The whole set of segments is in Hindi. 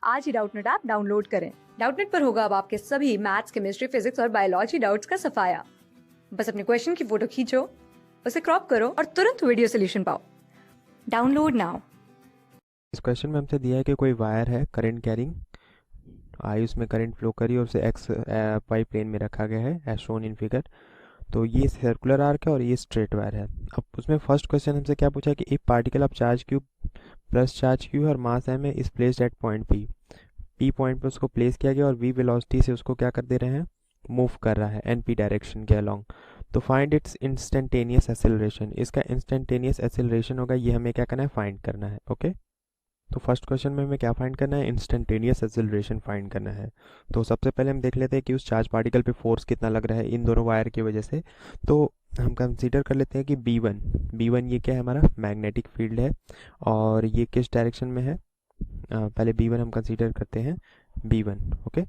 आज ही डाउटनेट ऐप डाउनलोड करें। डाउटनेट पर होगा अब आपके सभी मैथ्स, केमिस्ट्री, फिजिक्स और बायोलॉजी डाउट्स का सफाया। बस अपने क्वेश्चन की फोटो खींचो, उसे क्रॉप करो और तुरंत वीडियो सोल्यूशन पाओ। Download now. इस क्वेश्चन में हमसे दिया है कि कोई वायर है करंट कैरिंग आई, उसमें करंट फ्लो करी और उसे एक्स वाई प्लेन में रखा गया है एज शोन इन फिगर। तो ये सर्कुलर आर्क है और ये स्ट्रेट वायर है। अब उसमें फर्स्ट क्वेश्चन हमसे क्या पूछा कि एक particle of charge Q plus charge Q और मास एम है इस placed at point P. P point पे उसको प्लेस किया गया और वी वेलोसिटी से उसको क्या कर दे रहे हैं, मूव कर रहा है एन पी डायरेक्शन के अलोंग। तो फाइंड इट्स इंस्टेंटेनियस एक्सेलरेशन। इसका इंस्टेंटेनियस एक्सेलरेशन होगा, ये हमें क्या करना है, फाइंड करना है। ओके तो फर्स्ट क्वेश्चन में हमें क्या फाइंड करना है, इंस्टेंटेनियस एक्सेलरेशन फाइंड करना है। तो सबसे पहले हम देख लेते हैं कि उस चार्ज पार्टिकल पे फोर्स कितना लग रहा है इन दोनों वायर की वजह से। तो हम कंसीडर कर लेते हैं कि B1 ये क्या है, हमारा मैग्नेटिक फील्ड है और ये किस डायरेक्शन में है। पहले B1 हम कंसीडर करते हैं B1। ओके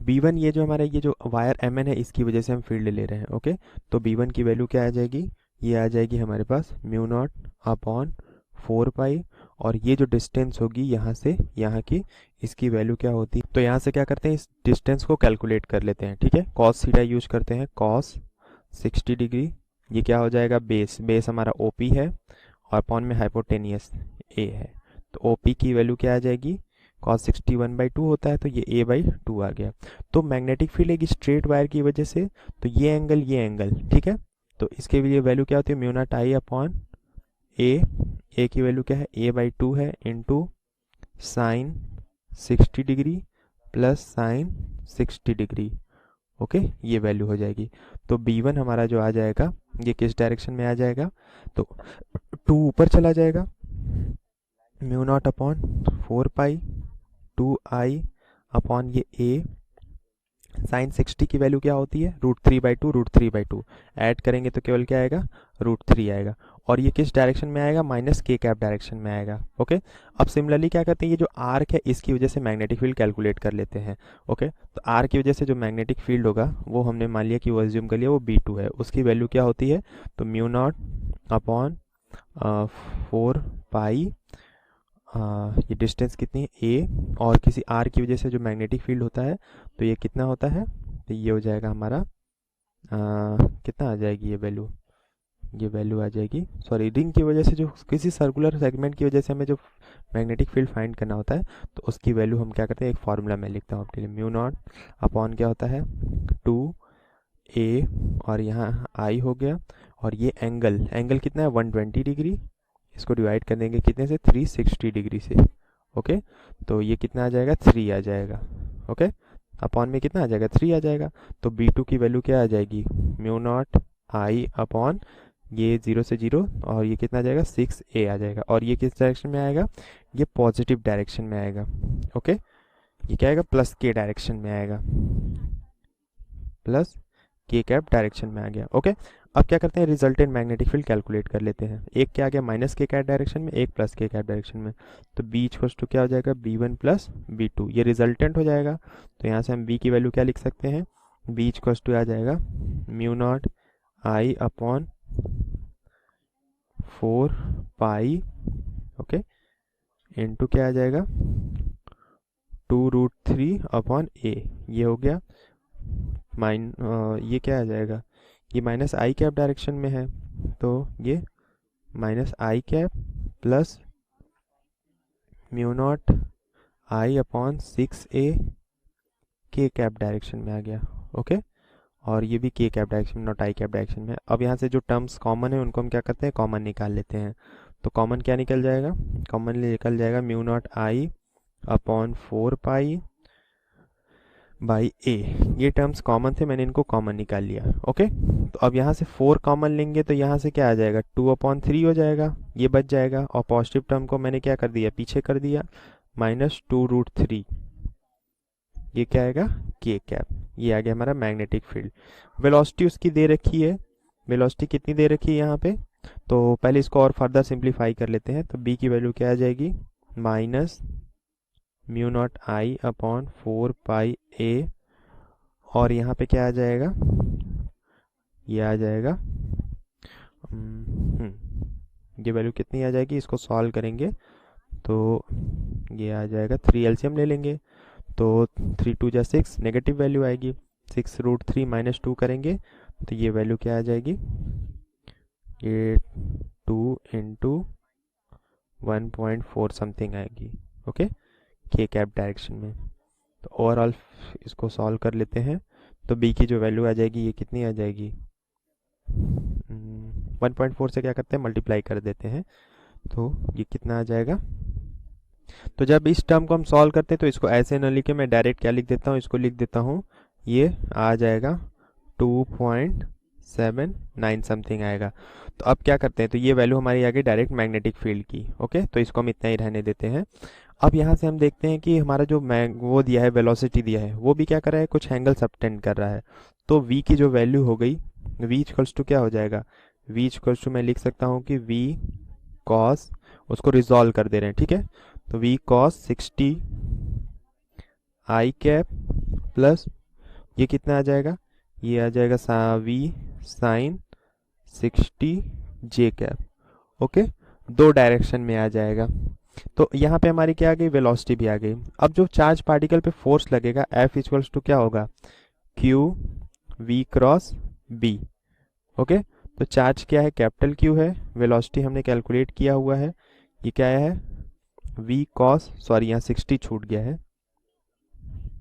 B1 ये जो हमारा ये जो वायर MN है इसकी वजह से हम फील्ड ले रहे हैं। ओके तो B1 की वैल्यू क्या आ जाएगी, ये आ जाएगी हमारे पास म्यू नॉट अपॉन 4 पाई और ये जो डिस्टेंस होगी यहाँ से यहाँ की, इसकी वैल्यू क्या होती है। तो यहाँ से क्या करते हैं, इस डिस्टेंस को कैलकुलेट कर लेते हैं। ठीक है, कॉस थीटा यूज करते हैं, कॉस 60 डिग्री। ये क्या हो जाएगा, बेस हमारा OP है और अपॉन में हाइपोटेनियस A है। तो OP की वैल्यू क्या आ जाएगी, कॉस 60 1/2 होता है तो ये A/2 आ गया। तो मैग्नेटिक फील्ड एक स्ट्रेट वायर की वजह से, तो ये एंगल ठीक है, तो इसके लिए वैल्यू क्या होती है, म्यू नॉट आई अपॉन ए की वैल्यू क्या है, A/2 है into sine 60 degree plus sign 60 degree. Okay ये वैल्यू हो जाएगी। तो B1 हमारा जो आ जाएगा ये किस डायरेक्शन में आ जाएगा, तो 2 ऊपर चला जाएगा, म्यू नॉट अपॉन 4 पाई 2I अपॉन ये A। साइन 60 की वैल्यू क्या होती है, √3/2 ऐड करेंगे तो केवल क्या आएगा, √3 आएगा। और ये किस डायरेक्शन में आएगा, माइनस के कैप डायरेक्शन में आएगा। ओके अब सिमिलरली क्या करते हैं, ये जो आर्क है इसकी वजह से मैग्नेटिक फील्ड कैलकुलेट कर लेते हैं। ओके तो आर्क की वजह से जो मैग्नेटिक फील्ड होगा वो हमने मान लिया कि वो एज्यूम कर लिया वो B2 है, उसकी वैल्यू क्या होती है, तो म्यू नॉट अपॉन 4 पाई, ये डिस्टेंस कितनी है A और किसी R की वजह से जो मैग्नेटिक फील्ड होता है तो ये कितना होता है, तो ये हो जाएगा हमारा कितना आ जाएगी, ये वैल्यू आ जाएगी, सॉरी रिंग की वजह से जो किसी सर्कुलर सेगमेंट की वजह से हमें जो मैग्नेटिक फील्ड फाइंड करना होता है तो उसकी वैल्यू हम क्या करते हैं, एक फार्मूला मैं लिखता हूँ आपके लिए, म्यू नॉट अपॉन क्या होता है 2A और यहाँ I हो गया और ये एंगल कितना है 120 डिग्री, इसको डिवाइड कर देंगे कितने से, 360 डिग्री से। ओके तो ये कितना आ जाएगा, 3 आ जाएगा। ओके अपॉन में कितना आ जाएगा, 3 आ जाएगा। तो B2 की वैल्यू क्या आ जाएगी, म्यू नॉट I अपॉन ये 0 से 0 और ये कितना आ जाएगा, 6A आ जाएगा। और ये किस डायरेक्शन में आएगा, ये पॉजिटिव डायरेक्शन में आएगा। ओके ये क्या आएगा, प्लस के डायरेक्शन में आएगा, प्लस के कैप डायरेक्शन में आ गया। ओके अब क्या करते हैं, रिजल्टेंट मैग्नेटिक फील्ड कैलकुलेट कर लेते हैं। एक क्या आ गया, माइनस के कैप डायरेक्शन में, एक प्लस के कैप डायरेक्शन में। तो B इक्वल्स टू क्या हो जाएगा, B1 प्लस B2, ये रिजल्टेंट हो जाएगा। तो यहाँ से हम B की वैल्यू क्या लिख सकते हैं, B इक्वल्स टू आ जाएगा mu naught I upon 4 pi, okay into क्या आ जाएगा 2√3 अपॉन A, ये हो गया ये क्या आ जाएगा, ये माइनस आई कैप डायरेक्शन में है तो ये minus I cap plus mu not I upon 6A के कैप डायरेक्शन में आ गया। ओके और ये भी के कैप डायरेक्शन में, नॉट आई कैप डायरेक्शन में। अब यहाँ से जो टर्म्स कॉमन है उनको हम क्या करते हैं, कॉमन निकाल लेते हैं। तो कॉमन क्या निकल जाएगा, कॉमन निकल जाएगा mu not I upon 4 pi by A। ये टर्म्स कॉमन थे, मैंने इनको कॉमन निकाल लिया। ओके तो अब यहाँ से 4 कॉमन लेंगे तो यहाँ से क्या आ जाएगा, 2/3 हो जाएगा, ये बच जाएगा। और पॉजिटिव टर्म को मैंने क्या कर दिया, पीछे कर दिया, माइनस 2√3, ये क्या आएगा, के कैप। ये आ गया हमारा मैग्नेटिक फील्ड। वेलोसिटी उसकी दे रखी है, वेलोसिटी कितनी दे रखी है यहाँ पे, तो पहले इसको और फर्दर सिंप्लीफाई कर लेते हैं। तो B की वैल्यू क्या आ जाएगी, minus mu naught I upon 4 pi A और यहाँ पे क्या आ जाएगा, ये आ जाएगा ये वैल्यू कितनी आ जाएगी, इसको सॉल्व करेंगे तो ये आ जाएगा 3 एलसीएम ले लेंगे तो 3 2 जा 6, नेगेटिव वैल्यू आएगी। 6√3 माइनस 2 करेंगे तो ये वैल्यू क्या आ जाएगी, ये 2 इंटू 1.4 समथिंग आएगी। ओके, के कैप डायरेक्शन में। तो ओवरऑल इसको सॉल्व कर लेते हैं तो बी की जो वैल्यू आ जाएगी ये कितनी आ जाएगी, 1.4 से क्या करते हैं मल्टीप्लाई कर देते हैं तो ये कितना आ जाएगा। तो जब इस टर्म को हम सॉल्व करते हैं तो इसको ऐसे न लिखे, मैं डायरेक्ट क्या लिख देता हूँ, इसको लिख देता हूँ, ये आ जाएगा 2.79 समथिंग आएगा। तो अब क्या करते हैं, तो ये वैल्यू हमारी आ गई डायरेक्ट मैग्नेटिक फील्ड की। ओके, तो इसको हम इतना ही रहने देते हैं। अब यहाँ से हम देखते हैं कि हमारा जो वो दिया है, वेलोसिटी दिया है, वो भी क्या कर रहा है, कुछ एंगल सबटेंड कर रहा है। तो v की जो वैल्यू हो गई, v इक्वल्स टू क्या हो जाएगा, v इक्वल्स टू मैं लिख सकता हूँ कि v cos, उसको रिजॉल्व कर दे रहे हैं, ठीक है। तो v cos 60 i cap plus ये कितना आ जाएगा, ये आ जाएगा v sin 60 j cap. Okay, दो डायरेक्शन में आ जाएगा। तो यहाँ पे हमारी क्या आ गई, वेलोसिटी भी आ गई। अब जो चार्ज पार्टिकल पे फोर्स लगेगा F इक्वल्स टू क्या होगा, Q V cross B। Okay, तो चार्ज क्या है, कैपिटल Q है, वेलोसिटी हमने कैलकुलेट किया हुआ है, ये क्या है, V cos, सॉरी यहाँ 60 छूट गया है।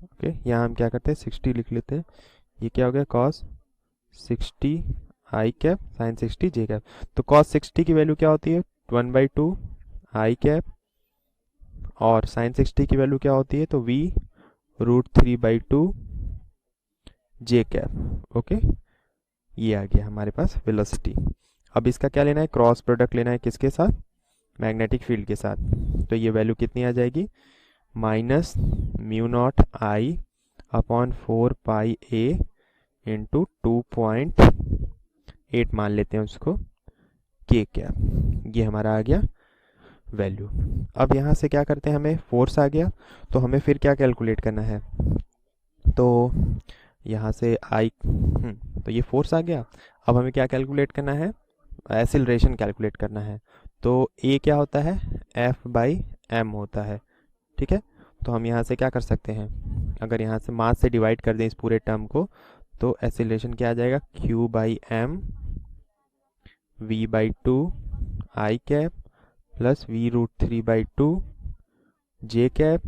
ओके, यहाँ हम क्या करते हैं 60 लिख लेते हैं, ये क्या हो गया cos 60 i cap sin 60 j cap. तो cos 60 की वैल्यू क्या होती है 1/2 i कैप, और sin 60 की वैल्यू क्या होती है, तो v√3/2 j कैप। ओके, ये आ गया हमारे पास वेलोसिटी। अब इसका क्या लेना है, क्रॉस प्रोडक्ट लेना है, किसके साथ, मैग्नेटिक फील्ड के साथ। तो ये वैल्यू कितनी आ जाएगी, -μ0I/4πa इंटू 2.8 मान लेते हैं उसको के कैप। ये हमारा आ गया वैल्यू। अब यहाँ से क्या करते हैं, हमें फोर्स आ गया, तो हमें फिर क्या कैलकुलेट करना है, तो यहाँ से तो ये फोर्स आ गया। अब हमें क्या कैलकुलेट करना है, एक्सीलरेशन कैलकुलेट करना है। तो ए क्या होता है, F/m होता है, ठीक है। तो हम यहाँ से क्या कर सकते हैं, अगर यहाँ से मास से डिवाइड कर दें इस पूरे टर्म को, तो एक्सीलरेशन क्या आ जाएगा, Q/m v/2 i cap plus v√3/2 j cap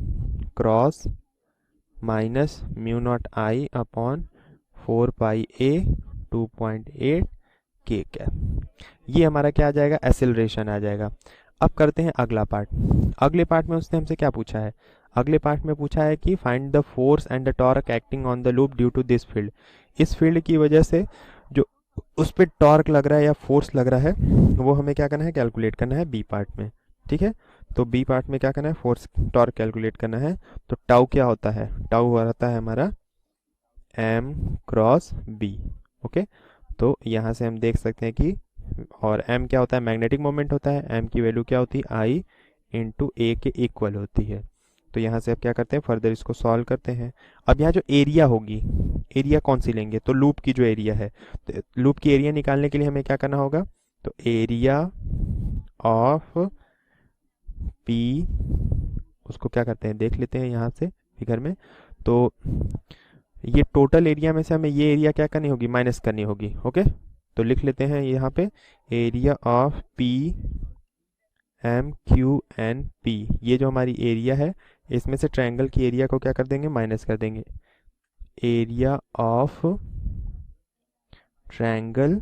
cross -μ0I/4πa 2.8 k cap. ये हमारा क्या आ जाएगा, एक्सीलरेशन आ जाएगा। अब करते हैं अगला पार्ट। अगले पार्ट में उसने हमसे क्या पूछा है, अगले पार्ट में पूछा है कि find the force and the torque acting on the loop due to this field. इस फील्ड की वजह से जो उस पर टॉर्क लग रहा है या फोर्स लग रहा है, वो हमें क्या करना है, कैलकुलेट करना है बी पार्ट में, ठीक है। तो बी पार्ट में क्या करना है, फोर्स टॉर्क कैलकुलेट करना है। तो टाउ क्या होता है, टाउ होता है हमारा m क्रॉस b। ओके, तो यहाँ से हम देख सकते हैं कि, और m क्या होता है, मैग्नेटिक मोमेंट होता है, m की वैल्यू क्या होती है, I इंटू ए के इक्वल होती है। तो यहाँ से अब क्या करते हैं, फर्दर इसको सॉल्व करते हैं। अब यहाँ जो एरिया होगी, एरिया कौन सी लेंगे, तो लूप की जो एरिया है, तो लूप की एरिया निकालने के लिए हमें क्या करना होगा, तो एरिया ऑफ पी, उसको क्या करते हैं देख लेते हैं यहाँ से फिगर में। तो ये टोटल एरिया में से हमें ये एरिया क्या करनी होगी, माइनस करनी होगी। ओके, तो लिख लेते हैं यहाँ पे एरिया ऑफ पी MQNP, ये जो हमारी एरिया है, इसमें से ट्रायंगल की एरिया को क्या कर देंगे, माइनस कर देंगे। एरिया ऑफ ट्रायंगल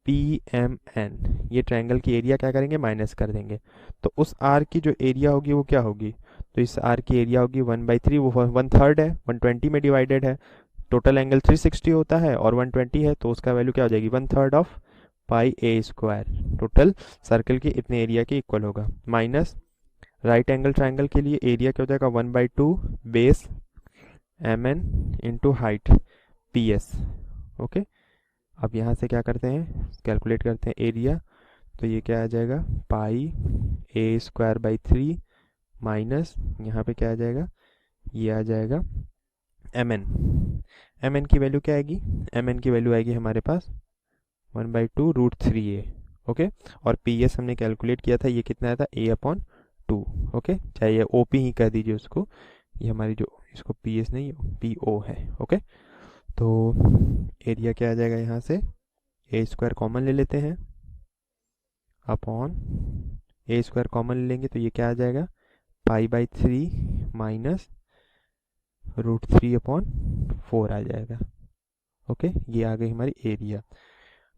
PMN, ये ट्रायंगल की एरिया क्या करेंगे, माइनस कर देंगे। तो उस आर की जो एरिया होगी वो क्या होगी, तो इस आर की एरिया होगी 1/3, वो 1/3 है, 120 में डिवाइडेड है। टोटल एंगल 360 होता है और 120 है, तो उसका वैल्यू क्या हो जाएगी, 1/3 of pi A square, total circle के इतने एरिया के इक्वल होगा, माइनस राइट एंगल ट्रायंगल के लिए एरिया क्या हो जाएगा, 1/2 base MN into height PS। Okay, अब यहाँ से क्या करते हैं, कैलकुलेट करते हैं एरिया। तो ये क्या आ जाएगा, पाई a²/3 माइनस यहाँ पे क्या आ जाएगा, ये आ जाएगा MN की वैल्यू क्या आएगी, MN की वैल्यू आएगी हमारे पास 1/2 √3a। ओके, और PS हमने कैलकुलेट किया था, ये कितना आया था, a/2 2। ओके, चाहे ये ओपी ही कह दीजिए उसको, ये हमारी जो इसको पी एस नहीं पी ओ है। ओके, तो एरिया क्या आ जाएगा, यहाँ से ए स्क्वायर कॉमन ले लेते हैं, अपॉन ए स्क्वायर कॉमन ले लेंगे तो ये क्या आ जाएगा, π/3 माइनस √3/4 आ जाएगा। ओके, ये आ गई हमारी एरिया।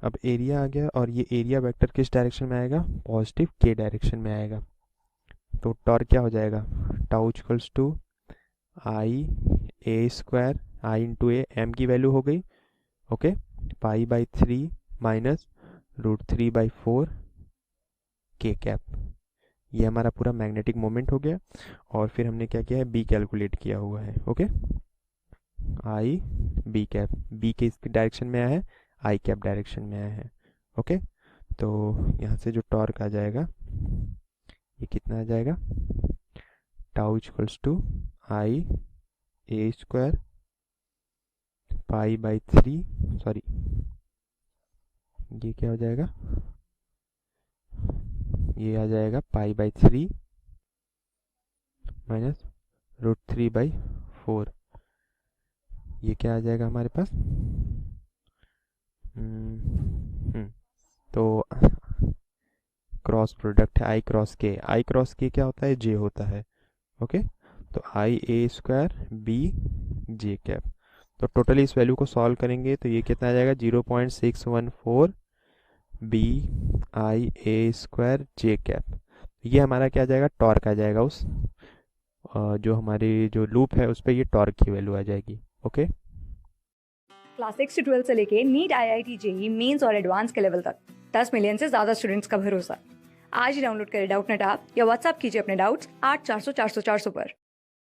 अब एरिया आ गया और ये एरिया वेक्टर किस डायरेक्शन में आएगा, पॉजिटिव के डायरेक्शन में आएगा। तो टॉर्क क्या हो जाएगा, tau equals to I A square, I into A, M की वैल्यू हो गई। ओके, π/3 माइनस √3/4 के कैप, ये हमारा पूरा मैग्नेटिक मोमेंट हो गया। और फिर हमने क्या किया है, बी कैलकुलेट किया हुआ है। ओके, आई बी कैप, बी के इसकी डायरेक्शन में आया है, आई कैप डायरेक्शन में आया है। ओके, तो यहाँ से जो टॉर्क आ जाएगा ये कितना आ जाएगा, tau equals to I A square π/3, sorry ये क्या हो जाएगा, ये आ जाएगा π/3 माइनस √3/4। ये क्या आ जाएगा हमारे पास, तो क्रॉस प्रोडक्ट है आई क्रॉस के, आई क्रॉस के क्या होता है, जे होता है। ओके, तो I A square B J cap, तो टोटली इस वैल्यू को सॉल्व करेंगे तो ये कितना आ जाएगा, 0.614 B I A square J cap. ये हमारा क्या आ जाएगा, टॉर्क आ जाएगा, उस जो हमारी जो लूप है उस पर ये टॉर्क की वैल्यू आ जाएगी। ओके, क्लास 6 से 12 से लेके नीट, IIT, जेई मेंस और एडवांस के लेवल तक 10 मिलियन से ज्यादा स्टूडेंट्स का भरोसा। आज ही डाउनलोड करें डाउटनेट ऐप या व्हाट्सएप कीजिए अपने डाउट्स 8400 400 400 पर।